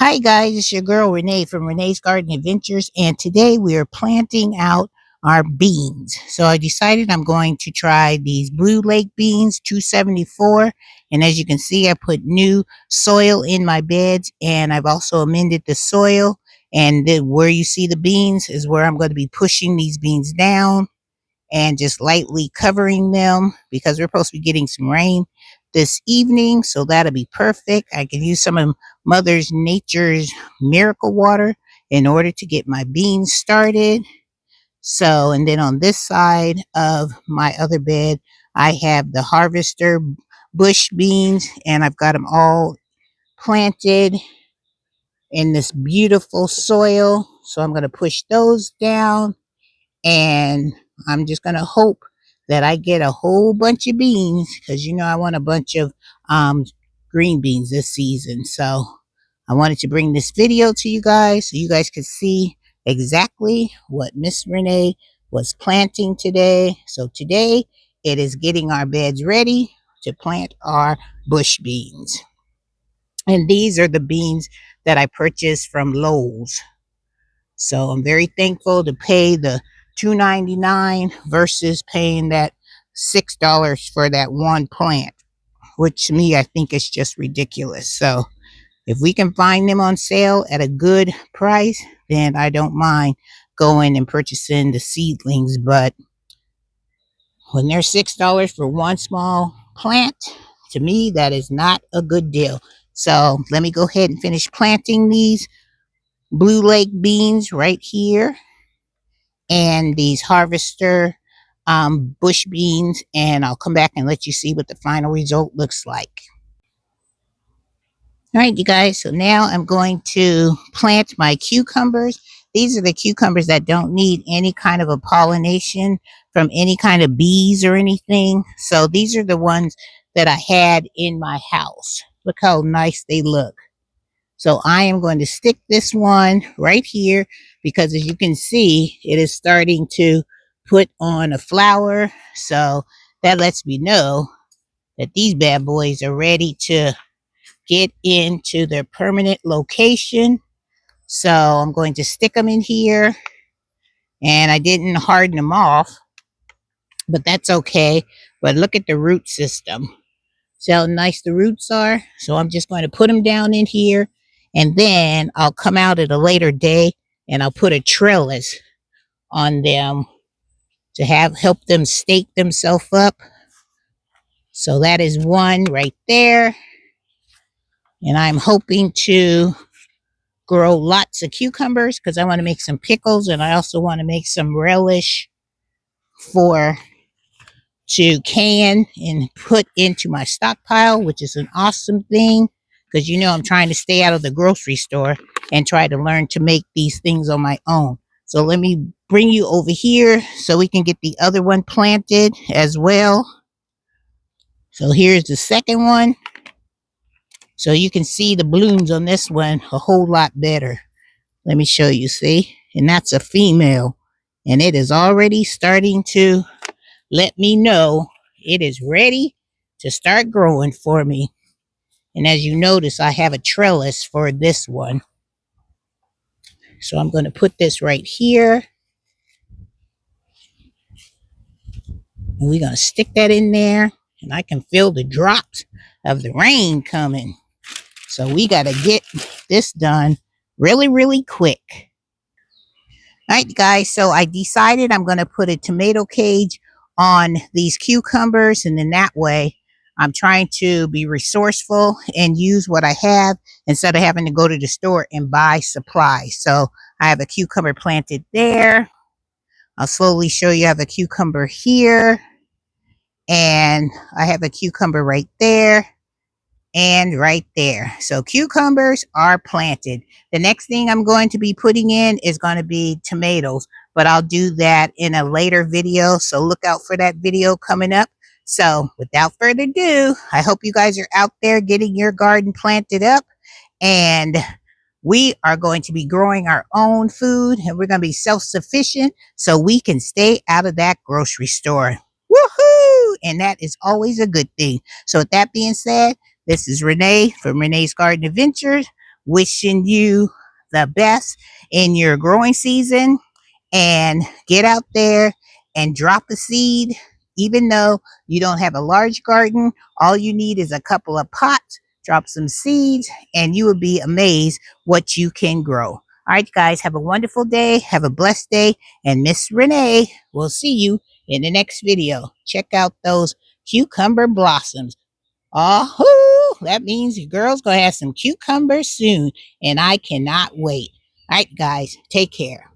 Hi guys, it's your girl Renee from Renee's Garden Adventures, and today we are planting out our beans. So I decided I'm going to try these Blue Lake beans 274, and as you can see, I put new soil in my beds, and I've also amended the soil. And where you see the beans is where I'm going to be pushing these beans down and just lightly covering them because we're supposed to be getting some rain this evening. So that'll be perfect. I can use some of Mother Nature's miracle water in order to get my beans started. So, and then on this side of my other bed, I have the harvester bush beans, and I've got them all planted in this beautiful soil. So I'm going to push those down, and I'm just going to hope that I get a whole bunch of beans because I want a bunch of um, green beans this season. So I wanted to bring this video to you guys so you guys could see exactly what Miss Renee was planting today. So today it is getting our beds ready to plant our bush beans. And these are the beans that I purchased from Lowe's. So I'm very thankful to pay the $2.99 versus paying that $6 for that one plant, which to me I think is just ridiculous. So if we can find them on sale at a good price, then I don't mind going and purchasing the seedlings. But when they're $6 for one small plant, to me that is not a good deal. So let me go ahead and finish planting these Blue Lake beans right here and these harvester bush beans, and I'll come back and let you see what the final result looks like. All right, you guys, so now I'm going to plant my cucumbers. These are the cucumbers that don't need any kind of a pollination from any kind of bees or anything. So these are the ones that I had in my house. Look how nice they look. So I am going to stick this one right here because as you can see, it is starting to put on a flower. So that lets me know that these bad boys are ready to get into their permanent location. So I'm going to stick them in here, and I didn't harden them off, but that's okay. But look at the root system. See how nice the roots are? So I'm just going to put them down in here, and then I'll come out at a later day and I'll put a trellis on them to help them stake themselves up. So that is one right there. And I'm hoping to grow lots of cucumbers because I want to make some pickles, and I also want to make some relish for to can and put into my stockpile, which is an awesome thing because I'm trying to stay out of the grocery store and try to learn to make these things on my own. So let me bring you over here so we can get the other one planted as well. So here's the second one. So you can see the blooms on this one a whole lot better. Let me show you, see? And that's a female. And it is already starting to let me know it is ready to start growing for me. And as you notice, I have a trellis for this one. So I'm going to put this right here. And we're going to stick that in there. And I can feel the drops of the rain coming. So we got to get this done really, really quick. All right, guys, so I decided I'm going to put a tomato cage on these cucumbers, and then that way I'm trying to be resourceful and use what I have instead of having to go to the store and buy supplies. So I have a cucumber planted there. I'll slowly show you I have a cucumber here, and I have a cucumber right there and right there. So cucumbers are planted. The next thing I'm going to be putting in is going to be tomatoes, but I'll do that in a later video. So look out for that video coming up. So without further ado, I hope you guys are out there getting your garden planted up, and we are going to be growing our own food, and we're going to be self-sufficient so we can stay out of that grocery store. Woohoo! And that is always a good thing. So with that being said, this is Renee from Renee's Garden Adventures. wishing you the best in your growing season, and get out there and drop a seed. Even though you don't have a large garden, all you need is a couple of pots. Drop some seeds and you will be amazed what you can grow. All right, guys, have a wonderful day. Have a blessed day. And Miss Renee will see you in the next video. Check out those cucumber blossoms. Oh, that means your girl's going to have some cucumbers soon. And I cannot wait. All right, guys, take care.